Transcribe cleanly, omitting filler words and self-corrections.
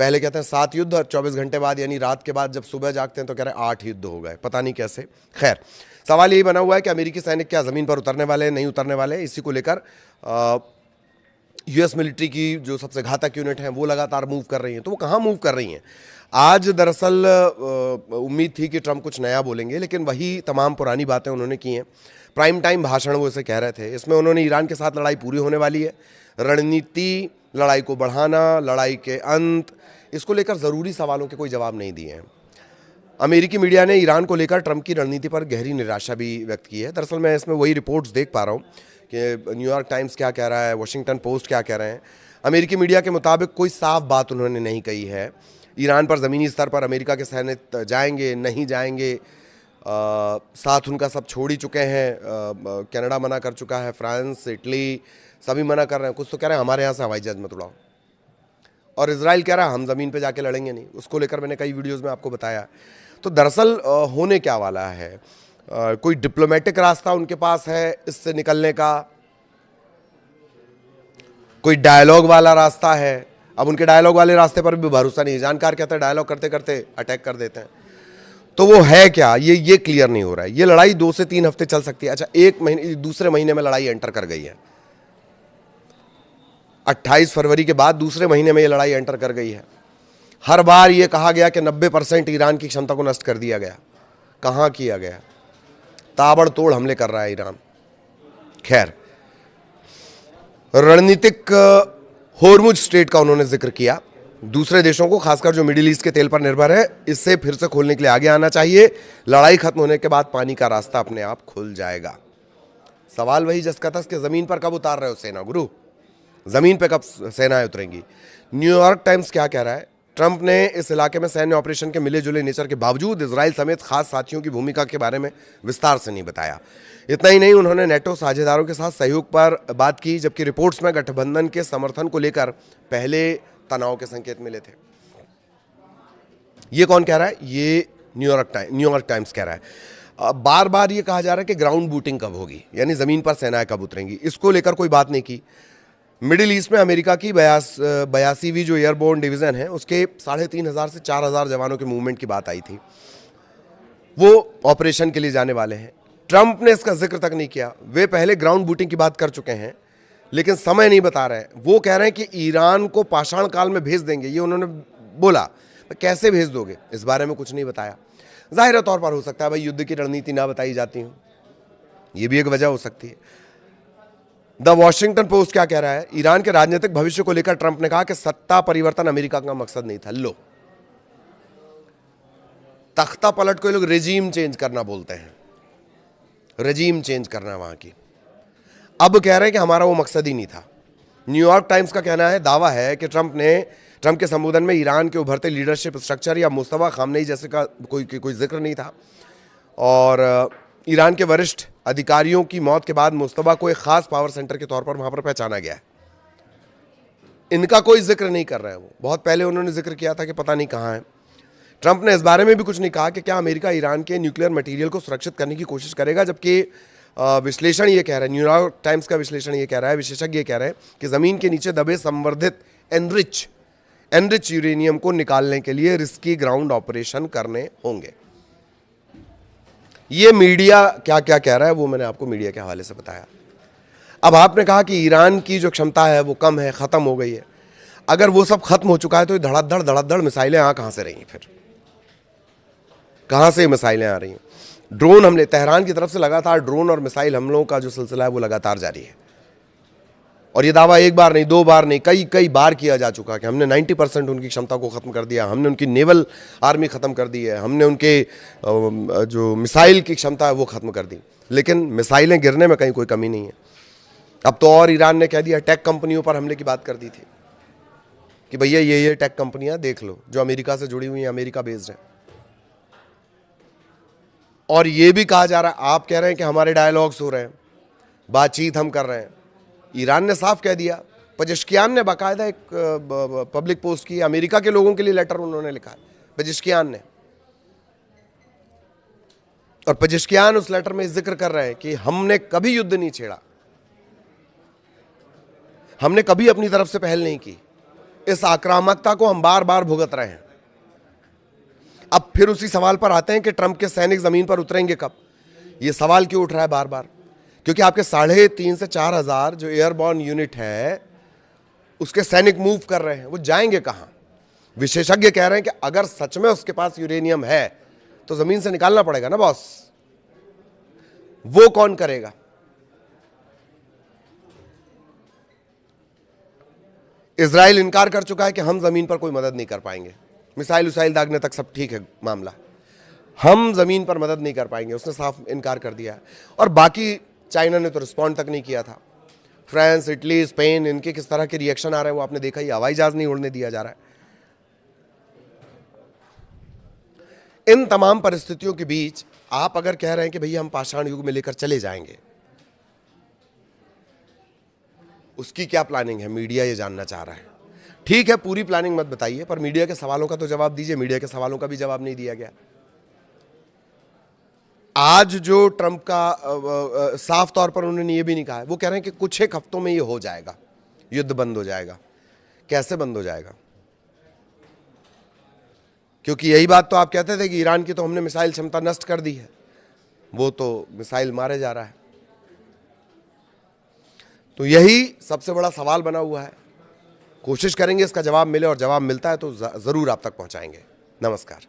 पहले कहते हैं 7 युद्ध और 24 घंटे बाद यानी रात के बाद जब सुबह जागते हैं तो कह रहे हैं 8 युद्ध हो गए, पता नहीं कैसे। खैर, सवाल यही बना हुआ है कि अमेरिकी सैनिक क्या ज़मीन पर उतरने वाले हैं, नहीं उतरने वाले। इसी को लेकर यूएस मिलिट्री की जो सबसे घातक यूनिट हैं वो लगातार मूव कर रही हैं। तो वो कहाँ मूव कर रही हैं? आज दरअसल उम्मीद थी कि ट्रंप कुछ नया बोलेंगे, लेकिन वही तमाम पुरानी बातें उन्होंने की हैं। प्राइम टाइम भाषण वो इसे कह रहे थे। इसमें उन्होंने ईरान के साथ लड़ाई पूरी होने वाली है, रणनीति, लड़ाई को बढ़ाना, लड़ाई के अंत, इसको लेकर ज़रूरी सवालों के कोई जवाब नहीं दिए हैं। अमेरिकी मीडिया ने ईरान को लेकर ट्रंप की रणनीति पर गहरी निराशा भी व्यक्त की है। दरअसल मैं इसमें वही रिपोर्ट्स देख पा रहा हूँ कि न्यूयॉर्क टाइम्स क्या कह रहा है, वॉशिंगटन पोस्ट क्या कह रहे हैं। अमेरिकी मीडिया के मुताबिक कोई साफ बात उन्होंने नहीं कही है। ईरान पर ज़मीनी स्तर पर अमेरिका के सैनिक जाएंगे, नहीं जाएंगे, साथ उनका सब छोड़ ही चुके हैं। कनाडा मना कर चुका है, फ्रांस, इटली सभी मना कर रहे हैं। कुछ तो कह रहे हैं हमारे यहाँ से हवाई जहाज मत उड़ाओ, और इजराइल कह रहा है हम ज़मीन पे जाके लड़ेंगे नहीं। उसको लेकर मैंने कई वीडियोज़ में आपको बताया। तो दरअसल होने क्या वाला है, कोई डिप्लोमेटिक रास्ता उनके पास है इससे निकलने का, कोई डायलॉग वाला रास्ता है। अब उनके डायलॉग वाले रास्ते पर भी भरोसा नहीं है। जानकार कहते हैं डायलॉग करते करते अटैक कर देते हैं। तो वो है क्या, ये क्लियर नहीं हो रहा है। ये लड़ाई 2 से 3 हफ्ते चल सकती है। अच्छा, 1 महीने, दूसरे महीने में लड़ाई एंटर कर गई है। 28 फरवरी के बाद दूसरे महीने में ये लड़ाई एंटर कर गई है। हर बार ये कहा गया कि 90% ईरान की क्षमता को नष्ट कर दिया गया। कहाँ किया गया? ताबड़तोड़ हमले कर रहा है ईरान। खैर, रणनीतिक होर्मुज स्ट्रेट का उन्होंने जिक्र किया। दूसरे देशों को, खासकर जो मिडिल ईस्ट के तेल पर निर्भर है, इससे फिर से खोलने के लिए आगे आना चाहिए। लड़ाई खत्म होने के बाद पानी का रास्ता अपने आप खुल जाएगा। सवाल वही जस कि जमीन पर कब उतार रहे हो सेना गुरु? जमीन पर कब सेनाएं उतरेंगी? न्यूयॉर्क टाइम्स क्या कह रहा है? ट्रंप ने इस इलाके में सैन्य ऑपरेशन के मिले जुले नेचर के बावजूद इजराइल समेत खास साथियों की भूमिका के बारे में विस्तार से नहीं बताया। इतना ही नहीं, उन्होंने नेटो साझेदारों के साथ सहयोग पर बात की, जबकि रिपोर्ट्स में गठबंधन के समर्थन को लेकर पहले तनाव के संकेत मिले थे। ये कौन कह रहा है? ये न्यूयॉर्क टाइम्स कह रहा है। बार बार ये कहा जा रहा है कि ग्राउंड बूटिंग कब होगी, यानी जमीन पर सेनाएं कब उतरेंगी। इसको लेकर कोई बात नहीं की। मिडिल ईस्ट में अमेरिका की 82वीं जो एयरबोर्न डिवीज़न है, उसके 3500 से 4000 जवानों के मूवमेंट की बात आई थी। वो ऑपरेशन के लिए जाने वाले हैं। ट्रंप ने इसका जिक्र तक नहीं किया। वे पहले ग्राउंड बूटिंग की बात कर चुके हैं, लेकिन समय नहीं बता रहे हैं। वो कह रहे हैं कि ईरान को पाषाण काल में भेज देंगे, ये उन्होंने बोला। कैसे भेज दोगे, इस बारे में कुछ नहीं बताया। जाहिर तौर पर हो सकता है भाई युद्ध की रणनीति ना बताई जाती हो, ये भी एक वजह हो सकती है। द वॉशिंगटन पोस्ट क्या कह रहा है? ईरान के राजनीतिक भविष्य को लेकर ट्रंप ने कहा कि सत्ता परिवर्तन अमेरिका का मकसद नहीं था। लो, तख्ता पलट को लोग रेजीम चेंज करना बोलते हैं, रेजीम चेंज करना वहां की। अब कह रहे हैं कि हमारा वो मकसद ही नहीं था। न्यूयॉर्क टाइम्स का कहना है, दावा है कि ट्रंप के संबोधन में ईरान के उभरते लीडरशिप स्ट्रक्चर या मुस्तफा खामनेई जैसे का कोई जिक्र नहीं था। और ईरान के वरिष्ठ अधिकारियों की मौत के बाद मुस्तफा को एक खास पावर सेंटर के तौर पर वहां पर पहचाना गया है। इनका कोई जिक्र नहीं कर रहे हैं। वो बहुत पहले उन्होंने जिक्र किया था कि पता नहीं कहां है। ट्रंप ने इस बारे में भी कुछ नहीं कहा कि क्या अमेरिका ईरान के न्यूक्लियर मटेरियल को सुरक्षित करने की कोशिश करेगा, जबकि विश्लेषण ये कह रहा है, न्यूयॉर्क टाइम्स का विश्लेषण ये कह रहा है, विशेषज्ञ ये कह रहे हैं कि जमीन के नीचे दबे संवर्धित एनरिच यूरेनियम को निकालने के लिए रिस्की ग्राउंड ऑपरेशन करने होंगे। ये मीडिया क्या क्या कह रहा है वो मैंने आपको मीडिया के हवाले से बताया। अब आपने कहा कि ईरान की जो क्षमता है वो कम है, खत्म हो गई है। अगर वो सब खत्म हो चुका है तो धड़ाधड़ मिसाइलें कहां से रही? फिर कहां से मिसाइलें आ रही हैं? ड्रोन हमले, तेहरान की तरफ से लगातार ड्रोन और मिसाइल हमलों का जो सिलसिला है वो लगातार जारी है। और ये दावा एक बार नहीं, 2 बार नहीं, कई बार किया जा चुका कि हमने 90% उनकी क्षमता को ख़त्म कर दिया, हमने उनकी नेवल आर्मी ख़त्म कर दी है, हमने उनके जो मिसाइल की क्षमता है वो ख़त्म कर दी। लेकिन मिसाइलें गिरने में कहीं कोई कमी नहीं है। अब तो और ईरान ने कह दिया, टेक कंपनियों पर हमले की बात कर दी थी कि भैया ये टेक कंपनियां देख लो जो अमेरिका से जुड़ी हुई हैं, अमेरिका बेस्ड हैं। और ये भी कहा जा रहा है, आप कह रहे हैं कि हमारे डायलॉग्स हो रहे हैं, बातचीत हम कर रहे हैं। ईरान ने साफ कह दिया, पेजेश्कियान ने बाकायदा एक पब्लिक पोस्ट की, अमेरिका के लोगों के लिए लेटर उन्होंने लिखा है, पेजेश्कियान ने। और पेजेश्कियान उस लेटर में जिक्र कर रहे हैं कि हमने कभी युद्ध नहीं छेड़ा, हमने कभी अपनी तरफ से पहल नहीं की, इस आक्रामकता को हम बार बार भुगत रहे हैं। अब फिर उसी सवाल पर आते हैं कि ट्रंप के सैनिक जमीन पर उतरेंगे कब। यह सवाल क्यों उठ रहा है बार बार? क्योंकि आपके 3,500 से 4,000 जो एयरबॉर्न यूनिट है उसके सैनिक मूव कर रहे हैं, वो जाएंगे कहां? विशेषज्ञ कह रहे हैं कि अगर सच में उसके पास यूरेनियम है तो जमीन से निकालना पड़ेगा ना बॉस। वो कौन करेगा? इजराइल इनकार कर चुका है कि हम जमीन पर कोई मदद नहीं कर पाएंगे। मिसाइल उसाइल दागने तक सब ठीक है मामला, हम जमीन पर मदद नहीं कर पाएंगे, उसने साफ इनकार कर दिया है। और बाकी चाइना ने तो रिस्पॉन्ड तक नहीं किया था। फ्रांस, इटली, स्पेन, इनके किस तरह के रिएक्शन आ रहे हैं वो आपने देखा ही। हवाई जहाज नहीं उड़ने दिया जा रहा है। इन तमाम परिस्थितियों के बीच आप अगर कह रहे हैं कि भैया हम पाषाण युग में लेकर चले जाएंगे, उसकी क्या प्लानिंग है? मीडिया ये जानना चाह रहा है। ठीक है, पूरी प्लानिंग मत बताइए, पर मीडिया के सवालों का तो जवाब दीजिए। मीडिया के सवालों का भी जवाब नहीं दिया गया। आज जो ट्रंप का साफ तौर पर उन्होंने ये भी नहीं कहा है, वो कह रहे हैं कि कुछ एक हफ्तों में ये हो जाएगा, युद्ध बंद हो जाएगा। कैसे बंद हो जाएगा? क्योंकि यही बात तो आप कहते थे कि ईरान की तो हमने मिसाइल क्षमता नष्ट कर दी है, वो तो मिसाइल मारे जा रहा है। तो यही सबसे बड़ा सवाल बना हुआ है। कोशिश करेंगे इसका जवाब मिले, और जवाब मिलता है तो जरूर आप तक पहुंचाएंगे। नमस्कार।